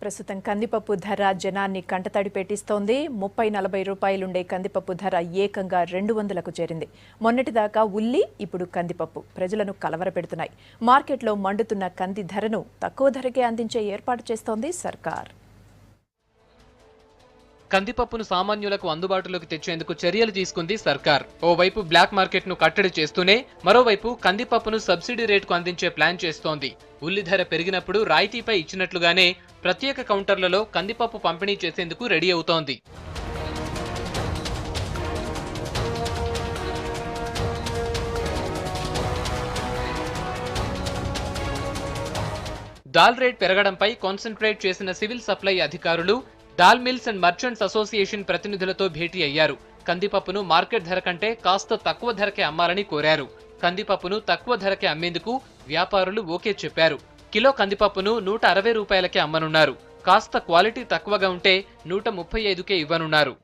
ప్రస్తుతం కందిపప్పు ధర జనాన్ని కంటతడి పెట్టిస్తోంది. 30-40 రూపాయలుండే కందిపప్పు ధర ఏకంగా 200లకు చేరింది. మొన్నటిదాకా ఉల్లి, ఇప్పుడు కందిపప్పు ప్రజలను కలవరపెడుతున్నాయి. మార్కెట్లో మండుతున్న కంది ధరను తక్కువ ధరకే అందించే ఏర్పాటు చేస్తోంది సర్కార్. కందిపప్పును సామాన్యులకు అందుబాటులోకి తెచ్చేందుకు చర్యలు తీసుకుంది సర్కార్. ఓవైపు బ్లాక్ మార్కెట్ ను కట్టడి చేస్తూనే మరోవైపు కందిపప్పును సబ్సిడీ రేటుకు అందించే ప్లాన్ చేస్తోంది. ఉల్లి ధర పెరిగినప్పుడు రాయితీపై ఇచ్చినట్లుగానే ప్రత్యేక కౌంటర్లలో కందిపప్పు పంపిణీ చేసేందుకు రెడీ అవుతోంది. దాల్ రేట్ పెరగడంపై కాన్సంట్రేట్ చేసిన సివిల్ సప్లై అధికారులు dal mills and merchants association ప్రతినిధులతో భేటీ అయ్యారు. కందిపప్పును మార్కెట్ ధర కంటే కాస్త తక్కువ ధరకే అమ్మాలని కోరారు. కందిపప్పును తక్కువ ధరకే అమ్మేందుకు వ్యాపారులు ఓకే చెప్పారు. కిలో కందిపప్పును 160 రూపాయలకే అమ్మనున్నారు. కాస్త క్వాలిటీ తక్కువగా ఉంటే 135కే ఇవ్వనున్నారు.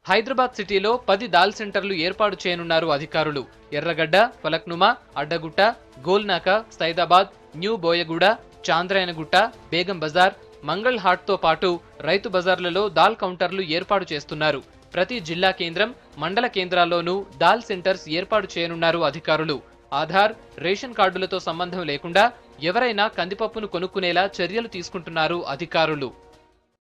హైదరాబాద్ సిటీలో 10 దాల్ సెంటర్లు ఏర్పాటు చేయనున్నారు అధికారులు. ఎర్రగడ్డ, ఫలక్నుమా, అడ్డగుట్ట, గోల్నాక, సైదాబాద్, న్యూ బోయగూడ, చాంద్రాయనగుట్ట, బేగం బజార్, మంగళ్ హాట్ తో పాటు రైతు బజార్లలో దాల్ కౌంటర్లు ఏర్పాటు చేస్తున్నారు. ప్రతి జిల్లా కేంద్రం, మండల కేంద్రాల్లోనూ దాల్ సెంటర్స్ ఏర్పాటు చేయనున్నారు అధికారులు. ఆధార్, రేషన్ కార్డులతో సంబంధం లేకుండా ఎవరైనా కందిపప్పును కొనుక్కునేలా చర్యలు తీసుకుంటున్నారు అధికారులు.